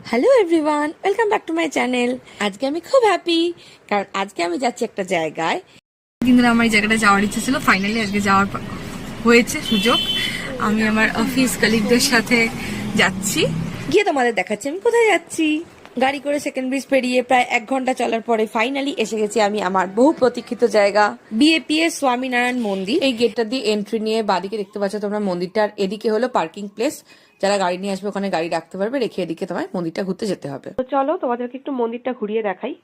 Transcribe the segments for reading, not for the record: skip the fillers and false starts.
Hello everyone, welcome back to my channel. আজকে আমি খুব হ্যাপি, কারণ আজকে আমি যাচ্ছি একটা জায়গায়। দিন ধরে আমার এই জায়গাটা যাওয়ার ইচ্ছে ছিল, ফাইনালি আজকে যাওয়ার হয়েছে সুযোগ। আমি আমার অফিস কলিগদের সাথে যাচ্ছি। গিয়ে তোমাদের দেখাচ্ছি আমি কোথায় যাচ্ছি। গাড়ি করে সেকেন্ড ব্রিজ পেরিয়ে প্রায় 1 ঘন্টা চলার পরে ফাইনালি এসে গেছি আমি আমার বহু প্রতীক্ষিত জায়গা বিএপিএস স্বামীনারায়ণ মন্দির। এই গেটটা দিয়ে এন্ট্রি নিয়ে বাদিকে দেখতে পাচ্ছ তোমরা মন্দিরটার, এদিকে হলো পার্কিং প্লেস। যারা গাড়ি নিয়ে আসবে ওখানে গাড়ি রাখতে পারবে, রেখে এদিকে তোমায় মন্দিরটা ঘুরতে যেতে হবে। তো চলো তোমাদেরকে একটু মন্দিরটা ঘুরিয়ে দেখাই।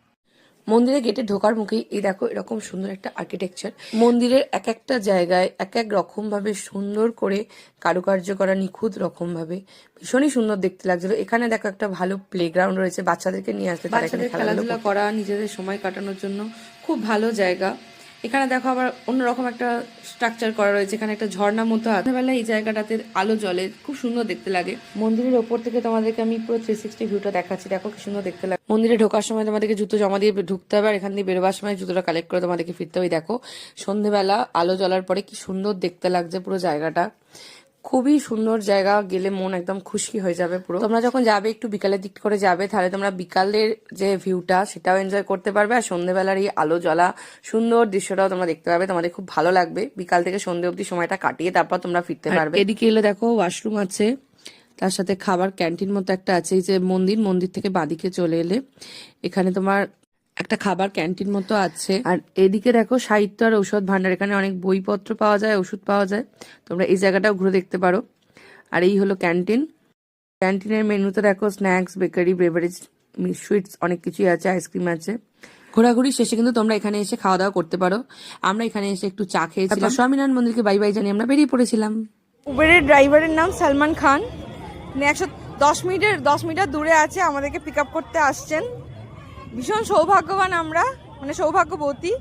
মন্দিরের গেটে ঢোকার মুখেই এই দেখো এরকম সুন্দর একটা আর্কিটেকচার। মন্দিরের এক একটা জায়গায় এক এক রকম ভাবে সুন্দর করে কারুকার্য করা, নিখুঁত রকম ভাবে ভীষণই সুন্দর দেখতে লাগছিল। এখানে দেখো একটা ভালো প্লেগ্রাউন্ড রয়েছে, বাচ্চাদেরকে নিয়ে আসলে তারা এখানে খেলাধুলা করা, নিজেদের সময় কাটানোর জন্য খুব ভালো জায়গা। এখানে দেখো আবার অন্যরকম একটা স্ট্রাকচার করা রয়েছে, এখানে একটা ঝর্ণার মতো। রাত্রেবেলা এই জায়গাটাতে আলো জ্বলে, খুব সুন্দর দেখতে লাগে। মন্দিরের ওপর থেকে তোমাদেরকে আমি পুরো 360 ভিউটা দেখাচ্ছি, দেখো কি সুন্দর দেখতে লাগে। মন্দিরে ঢোকার সময় তোমাদেরকে জুতো জমা দিয়ে ঢুকতে হবে, আর এখান দিয়ে বেরোবার সময় জুতোটা কালেক্ট করে তোমাদেরকে ফিরতে হবে। দেখো সন্ধ্যেবেলা আলো জ্বলার পরে কি সুন্দর দেখতে লাগছে পুরো জায়গাটা। খুবই সুন্দর জায়গা, গেলে মন একদম খুশি হয়ে যাবে পুরো। তোমরা যখন যাবে একটু বিকালের দিক করে যাবে, তাহলে তোমরা বিকালের যে ভিউটা সেটাও এনজয় করতে পারবে, আর সন্ধ্যেবেলার এই আলো জ্বলা সুন্দর দৃশ্যটাও তোমরা দেখতে পাবে। তোমাদের খুব ভালো লাগবে বিকাল থেকে সন্ধ্যে অবধি সময়টা কাটিয়ে তারপর তোমরা ফিরতে পারবে। এদিকে এলে দেখো ওয়াশরুম আছে, তার সাথে খাবার ক্যান্টিন মতো একটা আছে। এই যে মন্দির থেকে বাদিকে চলে এলে এখানে তোমার একটা খাবার ক্যান্টিন মতো আছে। আর এদিকে দেখো সাহিত্য আর ঔষধ ভান্ডার, এখানে অনেক বইপত্র পাওয়া যায়, ওষুধ পাওয়া যায়। তোমরা এই জায়গাটাও ঘুরে দেখতে পারো। আর এই হলো ক্যান্টিন। ক্যান্টিনের মেনুতে দেখো স্ন্যাক্স, বেকারি, বেভারেজ, সুইটস অনেক কিছুই আছে, আইসক্রিম আছে। ঘোরাঘুরি শেষে কিন্তু তোমরা এখানে এসে খাওয়া দাওয়া করতে পারো। আমরা এখানে এসে একটু চা খেয়েছিলাম, স্বামীনারায়ণ মন্দিরকে বাই বাই জানিয়ে আমরা বেরিয়ে পড়েছিলাম। উবেরের ড্রাইভারের নাম সালমান খান, 110 মিটার দূরে আছে, আমাদেরকে পিক আপ করতে আসছেন। ভীষণ সৌভাগ্যবান আমরা, মানে সৌভাগ্যবতী,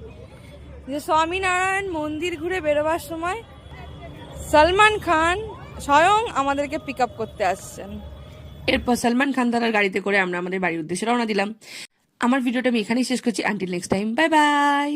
যে স্বামীনারায়ণ মন্দির ঘুরে বেরোবার সময় সালমান খান স্বয়ং আমাদেরকে পিক আপ করতে আসছেন। এরপর সালমান খান তার গাড়িতে করে আমরা আমাদের বাড়ির উদ্দেশ্যে রওনা দিলাম। আমার ভিডিওটা আমি এখানেই শেষ করছি। Until next time, bye bye.